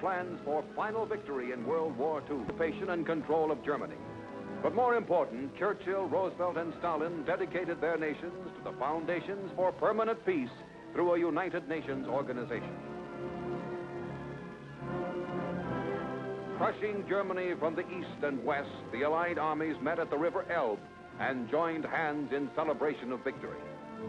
plans for final victory in World War II, occupation and control of Germany. But more important, Churchill, Roosevelt, and Stalin dedicated their nations to the foundations for permanent peace through a United Nations organization. Crushing Germany from the east and west, the Allied armies met at the River Elbe and joined hands in celebration of victory.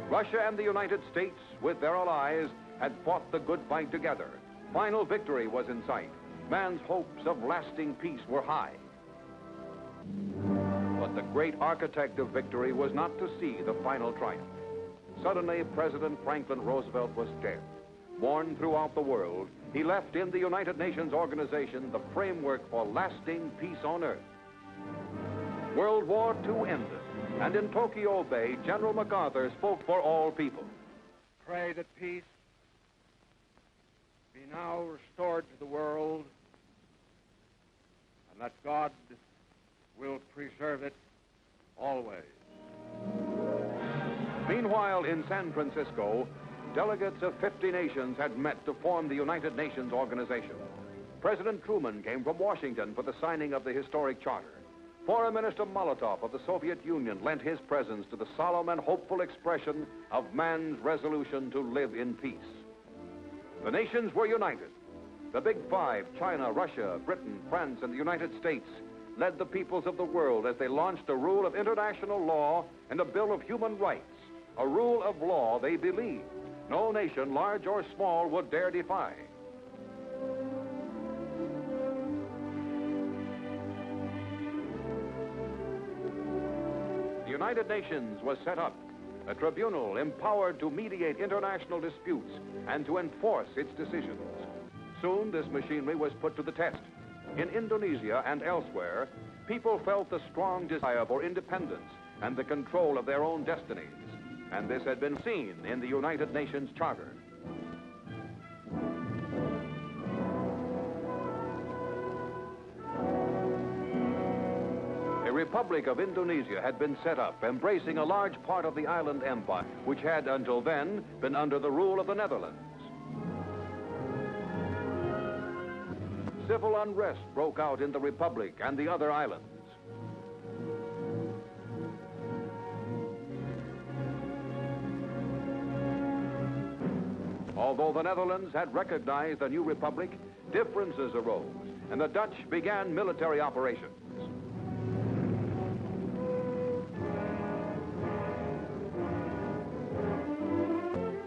Russia and the United States, with their allies, had fought the good fight together. Final victory was in sight. Man's hopes of lasting peace were high. But the great architect of victory was not to see the final triumph. Suddenly, President Franklin Roosevelt was dead. Mourned throughout the world, he left in the United Nations organization the framework for lasting peace on earth. World War II ended, and in Tokyo Bay, General MacArthur spoke for all people. Pray that peace be now restored to the world, and that God will preserve it always. Meanwhile, in San Francisco, delegates of 50 nations had met to form the United Nations organization. President Truman came from Washington for the signing of the historic charter. Foreign Minister Molotov of the Soviet Union lent his presence to the solemn and hopeful expression of man's resolution to live in peace. The nations were united. The Big Five, China, Russia, Britain, France, and the United States, led the peoples of the world as they launched a rule of international law and a Bill of Human Rights, a rule of law they believed no nation, large or small, would dare defy. The United Nations was set up, a tribunal empowered to mediate international disputes and to enforce its decisions. Soon, this machinery was put to the test. In Indonesia and elsewhere, people felt the strong desire for independence and the control of their own destinies. And this had been seen in the United Nations Charter. A Republic of Indonesia had been set up, embracing a large part of the island empire, which had until then been under the rule of the Netherlands. Civil unrest broke out in the Republic and the other islands. Although the Netherlands had recognized the new republic, differences arose, and the Dutch began military operations.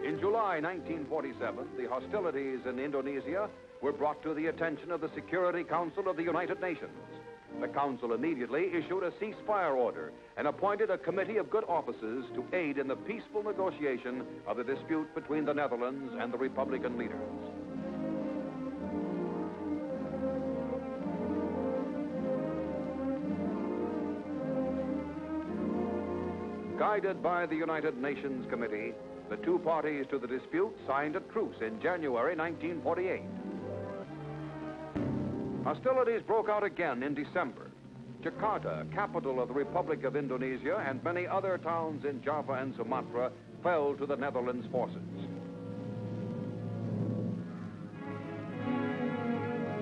In July 1947, the hostilities in Indonesia were brought to the attention of the Security Council of the United Nations. The Council immediately issued a ceasefire order and appointed a committee of good officers to aid in the peaceful negotiation of the dispute between the Netherlands and the Republican leaders. Guided by the United Nations Committee, the two parties to the dispute signed a truce in January 1948. Hostilities broke out again in December. Jakarta, capital of the Republic of Indonesia, and many other towns in Java and Sumatra fell to the Netherlands forces.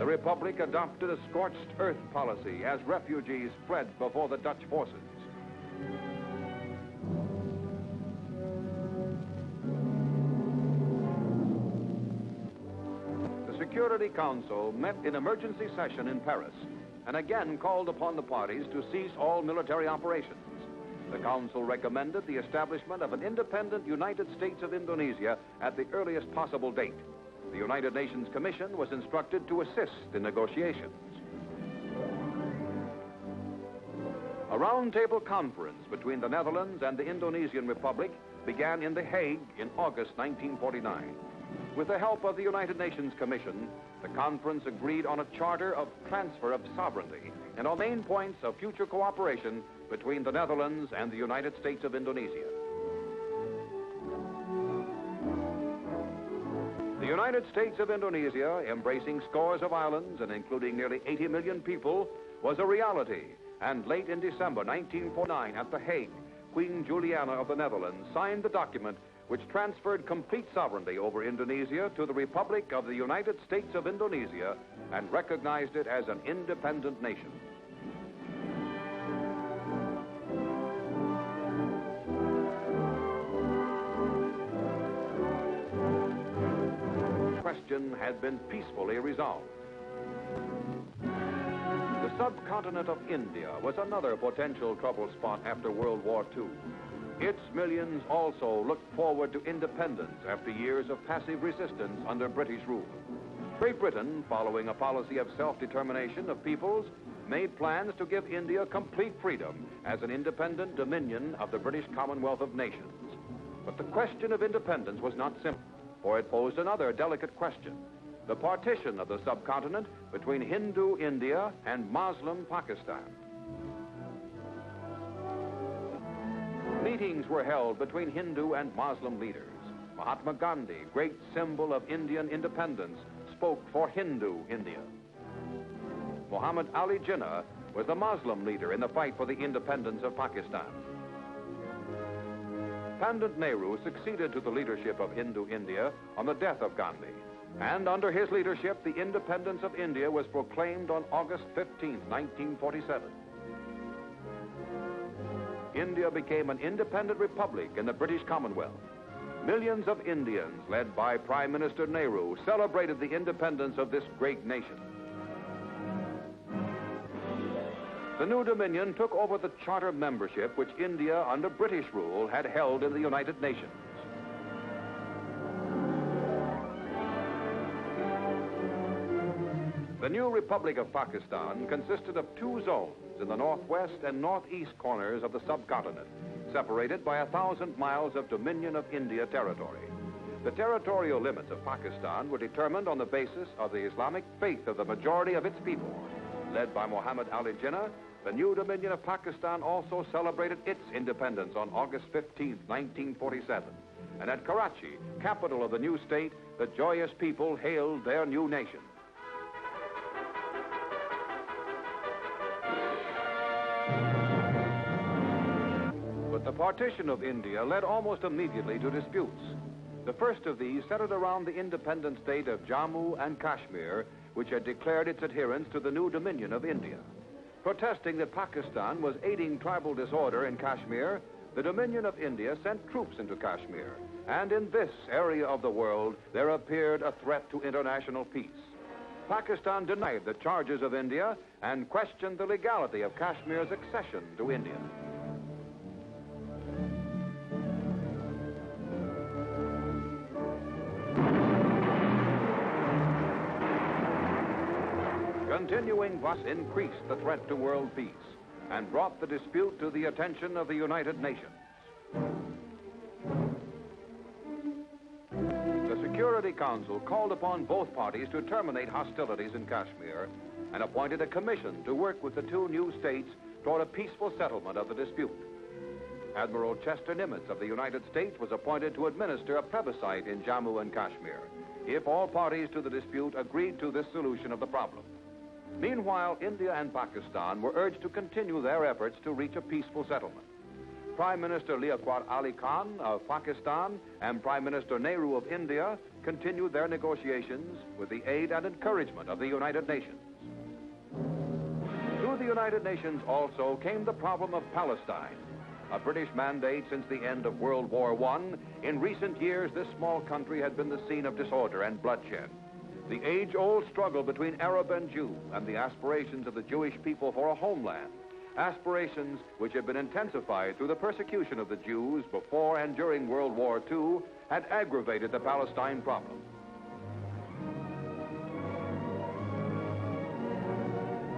The Republic adopted a scorched earth policy as refugees fled before the Dutch forces. Security Council met in emergency session in Paris and again called upon the parties to cease all military operations. The Council recommended the establishment of an independent United States of Indonesia at the earliest possible date. The United Nations Commission was instructed to assist in negotiations. A roundtable conference between the Netherlands and the Indonesian Republic began in The Hague in August 1949. With the help of the United Nations Commission, the conference agreed on a charter of transfer of sovereignty and on main points of future cooperation between the Netherlands and the United States of Indonesia. The United States of Indonesia, embracing scores of islands and including nearly 80 million people, was a reality. And late in December 1949 at The Hague, Queen Juliana of the Netherlands signed the document which transferred complete sovereignty over Indonesia to the Republic of the United States of Indonesia and recognized it as an independent nation. The question had been peacefully resolved. The subcontinent of India was another potential trouble spot after World War II. Its millions also looked forward to independence after years of passive resistance under British rule. Great Britain, following a policy of self-determination of peoples, made plans to give India complete freedom as an independent dominion of the British Commonwealth of Nations. But the question of independence was not simple, for it posed another delicate question: the partition of the subcontinent between Hindu India and Muslim Pakistan. Meetings were held between Hindu and Muslim leaders. Mahatma Gandhi, great symbol of Indian independence, spoke for Hindu India. Muhammad Ali Jinnah was the Muslim leader in the fight for the independence of Pakistan. Pandit Nehru succeeded to the leadership of Hindu India on the death of Gandhi. And under his leadership, the independence of India was proclaimed on August 15, 1947. India became an independent republic in the British Commonwealth. Millions of Indians, led by Prime Minister Nehru, celebrated the independence of this great nation. The new Dominion took over the charter membership which India, under British rule, had held in the United Nations. The new Republic of Pakistan consisted of two zones in the northwest and northeast corners of the subcontinent, separated by 1,000 miles of Dominion of India territory. The territorial limits of Pakistan were determined on the basis of the Islamic faith of the majority of its people. Led by Muhammad Ali Jinnah, the new Dominion of Pakistan also celebrated its independence on August 15, 1947. And at Karachi, capital of the new state, the joyous people hailed their new nation. But the partition of India led almost immediately to disputes. The first of these centered around the independent state of Jammu and Kashmir, which had declared its adherence to the new Dominion of India. Protesting that Pakistan was aiding tribal disorder in Kashmir, the Dominion of India sent troops into Kashmir. And in this area of the world, there appeared a threat to international peace. Pakistan denied the charges of India and questioned the legality of Kashmir's accession to India. Continuing thus increased the threat to world peace and brought the dispute to the attention of the United Nations. The Security Council called upon both parties to terminate hostilities in Kashmir and appointed a commission to work with the two new states toward a peaceful settlement of the dispute. Admiral Chester Nimitz of the United States was appointed to administer a plebiscite in Jammu and Kashmir if all parties to the dispute agreed to this solution of the problem. Meanwhile, India and Pakistan were urged to continue their efforts to reach a peaceful settlement. Prime Minister Liaquat Ali Khan of Pakistan and Prime Minister Nehru of India continued their negotiations with the aid and encouragement of the United Nations. To the United Nations also came the problem of Palestine, a British mandate since the end of World War I. In recent years, this small country had been the scene of disorder and bloodshed. The age-old struggle between Arab and Jew and the aspirations of the Jewish people for a homeland, aspirations which had been intensified through the persecution of the Jews before and during World War II, had aggravated the Palestine problem.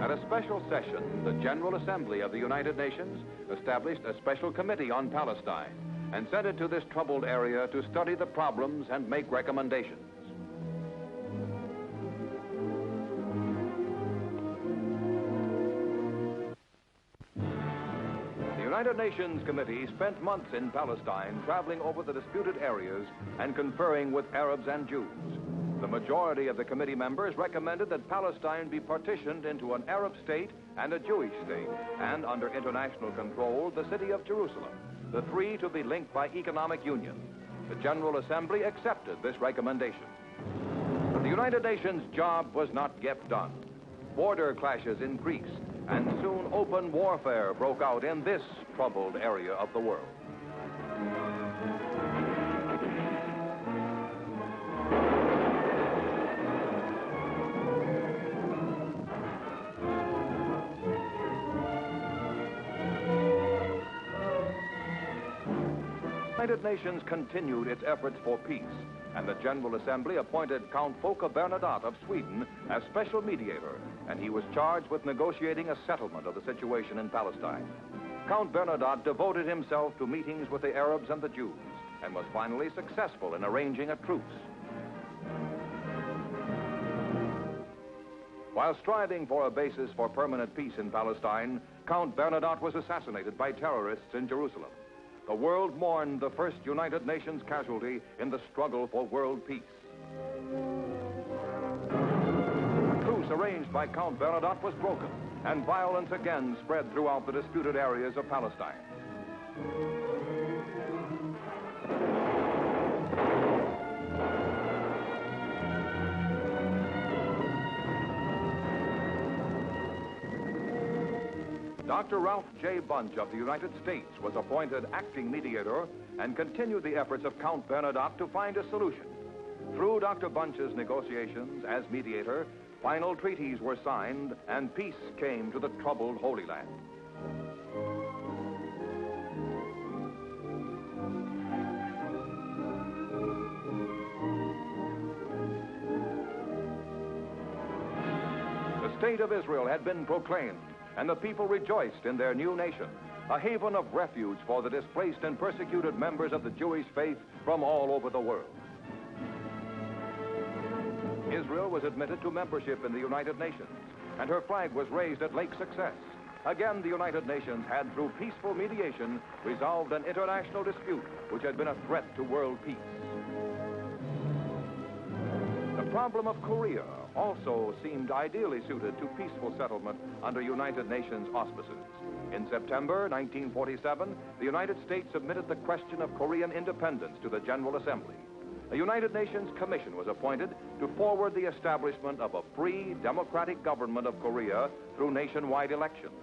At a special session, the General Assembly of the United Nations established a special committee on Palestine and sent it to this troubled area to study the problems and make recommendations. The United Nations Committee spent months in Palestine traveling over the disputed areas and conferring with Arabs and Jews. The majority of the committee members recommended that Palestine be partitioned into an Arab state and a Jewish state, and under international control, the city of Jerusalem, the three to be linked by economic union. The General Assembly accepted this recommendation. But the United Nations job was not yet done. Border clashes increased, and soon open warfare broke out in this troubled area of the world. The United Nations continued its efforts for peace, and the General Assembly appointed Count Folke Bernadotte of Sweden as special mediator, and he was charged with negotiating a settlement of the situation in Palestine. Count Bernadotte devoted himself to meetings with the Arabs and the Jews, and was finally successful in arranging a truce. While striving for a basis for permanent peace in Palestine, Count Bernadotte was assassinated by terrorists in Jerusalem. The world mourned the first United Nations casualty in the struggle for world peace. A truce arranged by Count Bernadotte was broken, and violence again spread throughout the disputed areas of Palestine. Dr. Ralph J. Bunch of the United States was appointed acting mediator and continued the efforts of Count Bernadotte to find a solution. Through Dr. Bunch's negotiations as mediator, final treaties were signed and peace came to the troubled Holy Land. The State of Israel had been proclaimed, and the people rejoiced in their new nation, a haven of refuge for the displaced and persecuted members of the Jewish faith from all over the world. Israel was admitted to membership in the United Nations, and her flag was raised at Lake Success. Again, the United Nations had, through peaceful mediation, resolved an international dispute which had been a threat to world peace. The problem of Korea also seemed ideally suited to peaceful settlement under United Nations auspices. In September 1947, the United States submitted the question of Korean independence to the General Assembly. A United Nations commission was appointed to forward the establishment of a free, democratic government of Korea through nationwide elections.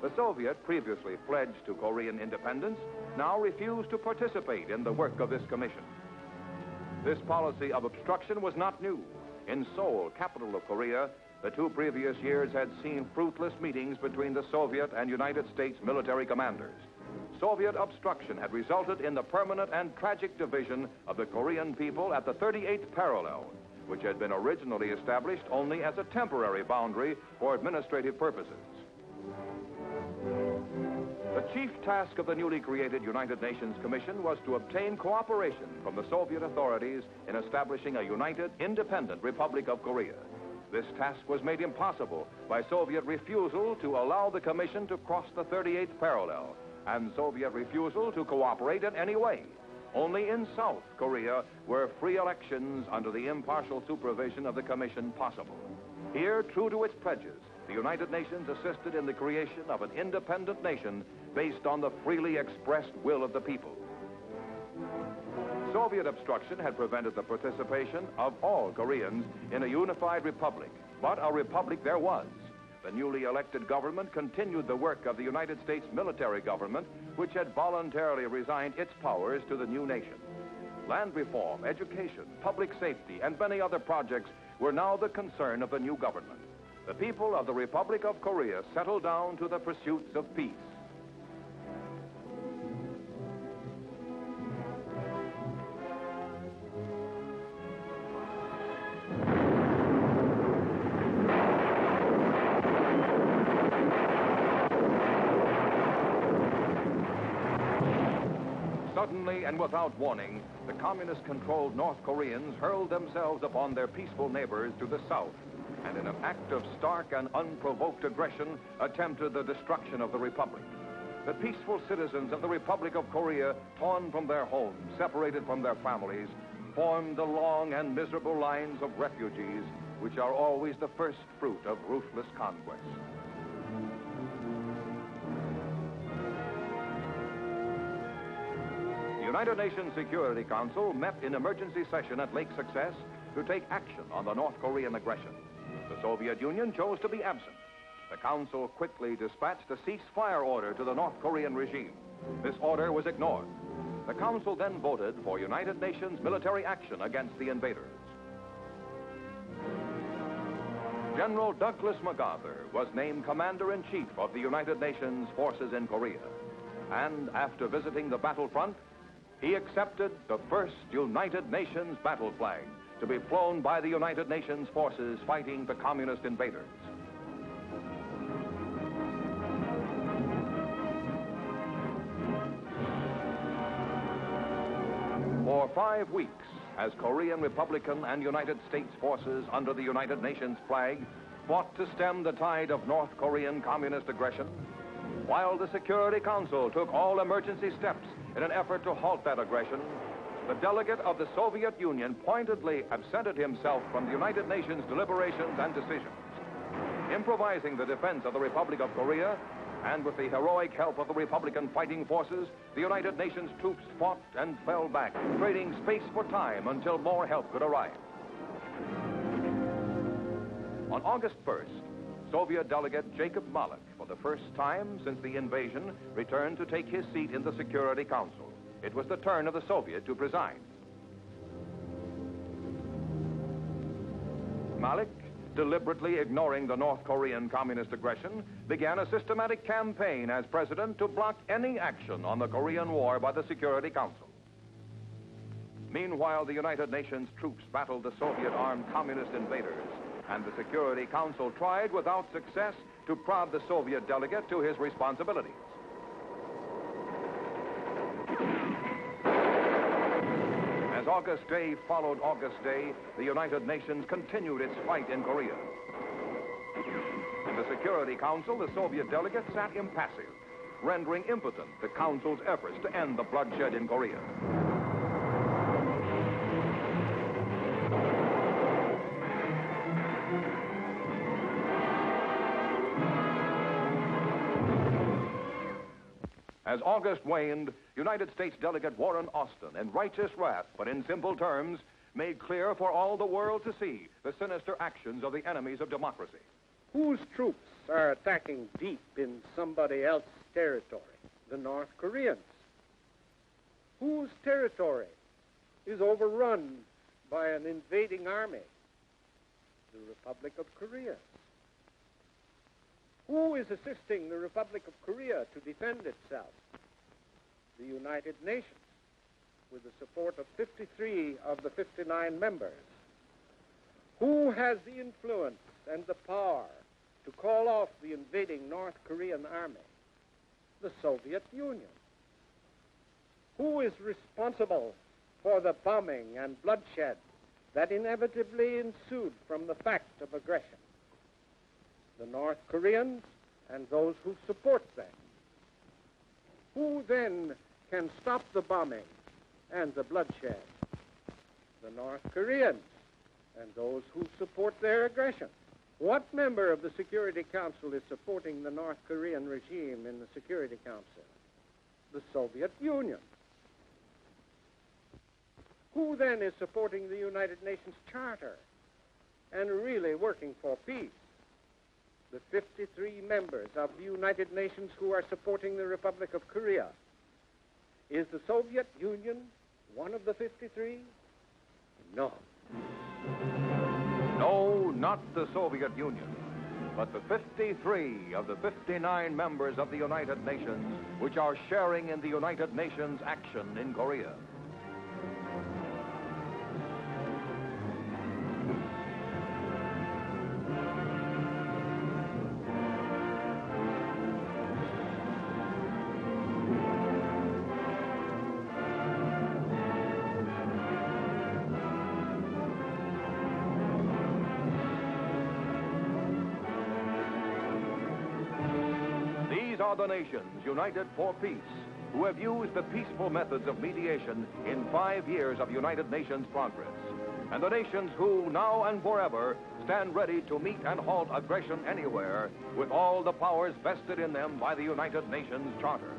The Soviet, previously pledged to Korean independence, now refused to participate in the work of this commission. This policy of obstruction was not new. In Seoul, capital of Korea, the 2 previous years had seen fruitless meetings between the Soviet and United States military commanders. Soviet obstruction had resulted in the permanent and tragic division of the Korean people at the 38th parallel, which had been originally established only as a temporary boundary for administrative purposes. The chief task of the newly created United Nations Commission was to obtain cooperation from the Soviet authorities in establishing a united, independent Republic of Korea. This task was made impossible by Soviet refusal to allow the Commission to cross the 38th parallel, and Soviet refusal to cooperate in any way. Only in South Korea were free elections under the impartial supervision of the Commission possible. Here, true to its pledges, the United Nations assisted in the creation of an independent nation based on the freely expressed will of the people. Soviet obstruction had prevented the participation of all Koreans in a unified republic, but a republic there was. The newly elected government continued the work of the United States military government, which had voluntarily resigned its powers to the new nation. Land reform, education, public safety, and many other projects were now the concern of the new government. The people of the Republic of Korea settled down to the pursuits of peace. Suddenly and without warning, the communist-controlled North Koreans hurled themselves upon their peaceful neighbors to the south, and in an act of stark and unprovoked aggression, attempted the destruction of the Republic. The peaceful citizens of the Republic of Korea, torn from their homes, separated from their families, formed the long and miserable lines of refugees, which are always the first fruit of ruthless conquest. The United Nations Security Council met in emergency session at Lake Success to take action on the North Korean aggression. The Soviet Union chose to be absent. The Council quickly dispatched a ceasefire order to the North Korean regime. This order was ignored. The Council then voted for United Nations military action against the invaders. General Douglas MacArthur was named Commander-in-Chief of the United Nations forces in Korea. And after visiting the battlefront, he accepted the first United Nations battle flag to be flown by the United Nations forces fighting the communist invaders. For 5 weeks, as Korean Republican and United States forces under the United Nations flag fought to stem the tide of North Korean communist aggression, while the Security Council took all emergency steps in an effort to halt that aggression, the delegate of the Soviet Union pointedly absented himself from the United Nations deliberations and decisions. Improvising the defense of the Republic of Korea, and with the heroic help of the Republican fighting forces, the United Nations troops fought and fell back, trading space for time until more help could arrive. On August 1st, Soviet delegate Jacob Malik, for the first time since the invasion, returned to take his seat in the Security Council. It was the turn of the Soviet to preside. Malik, deliberately ignoring the North Korean communist aggression, began a systematic campaign as president to block any action on the Korean War by the Security Council. Meanwhile, the United Nations troops battled the Soviet-armed communist invaders, and the Security Council tried without success to prod the Soviet delegate to his responsibilities. As August Day followed August Day, the United Nations continued its fight in Korea. In the Security Council, the Soviet delegate sat impassive, rendering impotent the Council's efforts to end the bloodshed in Korea. As August waned, United States Delegate Warren Austin, in righteous wrath, but in simple terms, made clear for all the world to see the sinister actions of the enemies of democracy. Whose troops are attacking deep in somebody else's territory? The North Koreans. Whose territory is overrun by an invading army? The Republic of Korea. Who is assisting the Republic of Korea to defend itself? The United Nations, with the support of 53 of the 59 members. Who has the influence and the power to call off the invading North Korean army? The Soviet Union. Who is responsible for the bombing and bloodshed that inevitably ensued from the fact of aggression? The North Koreans and those who support them. Who then can stop the bombing and the bloodshed? The North Koreans and those who support their aggression. What member of the Security Council is supporting the North Korean regime in the Security Council? The Soviet Union. Who then is supporting the United Nations Charter and really working for peace? The 53 members of the United Nations who are supporting the Republic of Korea. Is the Soviet Union one of the 53? No. No, not the Soviet Union, but the 53 of the 59 members of the United Nations which are sharing in the United Nations action in Korea. Are the nations united for peace, who have used the peaceful methods of mediation in 5 years of United Nations progress, and the nations who, now and forever, stand ready to meet and halt aggression anywhere with all the powers vested in them by the United Nations Charter.